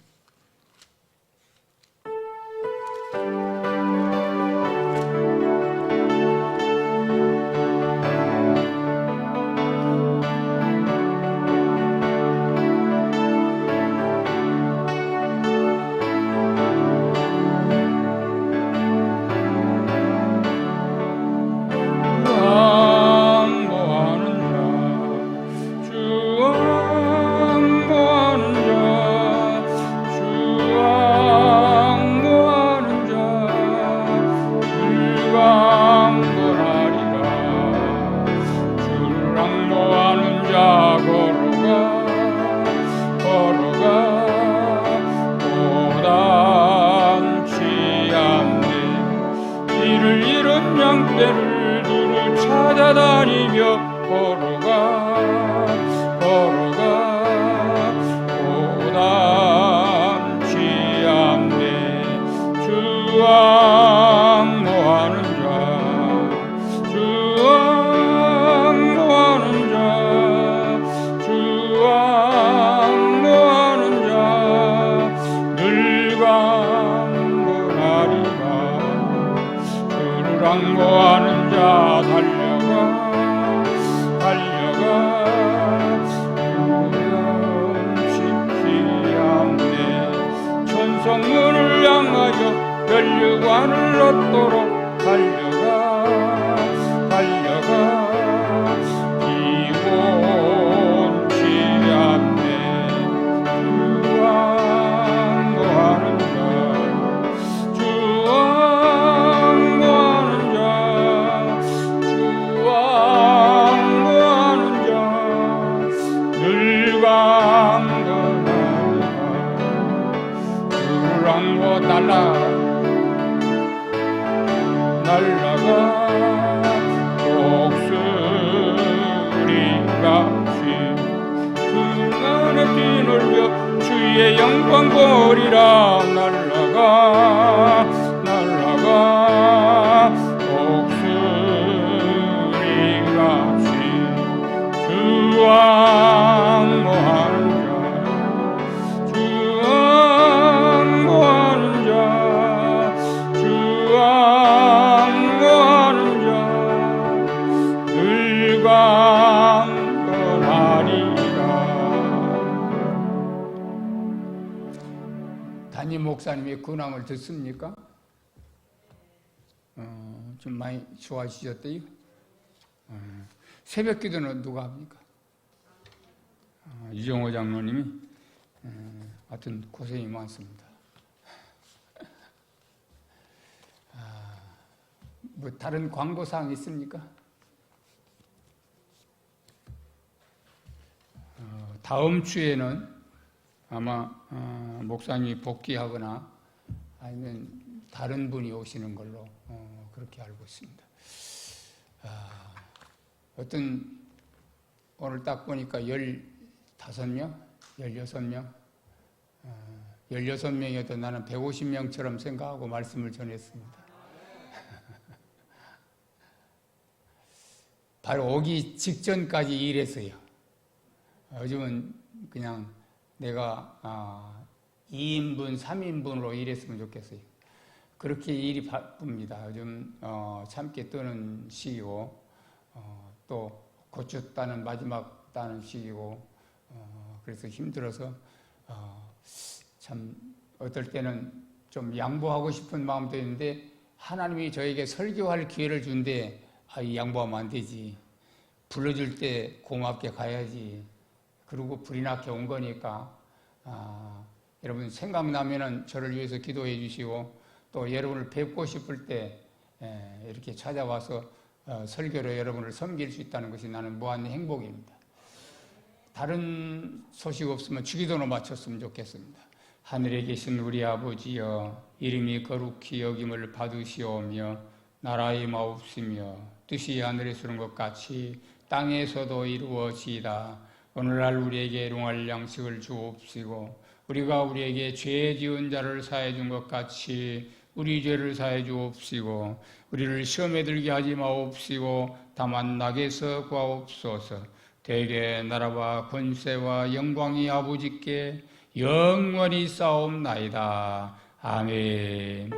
[SPEAKER 2] 양떼를
[SPEAKER 4] 찾아다니며 걸어가 고단치 않네. 주 앙노하는 자 늘 강건하리라. 주를 앙노하는 자 달려가 쉽지 않네. 천성문을 향하여 면류관을 얻도록 달려가 기원치 않네. 주 앙노하는 자 늘 강건하리라. 주를 앙고 날라가 독수리같이 순간에 뛰놀며 주의 영광 보리라. 날라가 독수리같이 주 앙노하는 늘 강건하리라.
[SPEAKER 2] 담임 목사님이 근황을 듣습니까? 좀 많이 좋아지셨대요? 새벽 기도는 누가 합니까? 이정호 장로님이 하여튼 고생이 많습니다. 뭐 다른 광고사항 있습니까? 다음 주에는 아마 목사님이 복귀하거나 아니면 다른 분이 오시는 걸로 그렇게 알고 있습니다. 어떤 오늘 딱 보니까 15명, 16명, 16명이어도 나는 150명처럼 생각하고 말씀을 전했습니다. 바로 오기 직전까지 일했어요. 요즘은 그냥 내가 2인분, 3인분으로 일했으면 좋겠어요. 그렇게 일이 바쁩니다. 요즘 참깨 뜨는 시기고 또 고추 따는 마지막 따는 시기고 그래서 힘들어서 참 어떨 때는 좀 양보하고 싶은 마음도 있는데 하나님이 저에게 설교할 기회를 준데 이 양보하면 안 되지. 불러줄 때 고맙게 가야지. 그리고 불이 나게 온 거니까 여러분 생각나면은 저를 위해서 기도해 주시고 또 여러분을 뵙고 싶을 때 이렇게 찾아와서 설교로 여러분을 섬길 수 있다는 것이 나는 무한 행복입니다. 다른 소식 없으면 주기도로 마쳤으면 좋겠습니다. 하늘에 계신 우리 아버지여, 이름이 거룩히 여김을 받으시오며 나라의 마옵시며 뜻이 하늘에서 이룬 것 같이 땅에서도 이루어지이다. 오늘날 우리에게 일용할 양식을 주옵시고 우리가 우리에게 죄 지은 자를 사해 준 것 같이 우리 죄를 사해 주옵시고 우리를 시험에 들게 하지 마옵시고 다만 낙에서 구하옵소서. 대개 나라와 권세와 영광이 아버지께 영원히 싸움나이다. 아멘.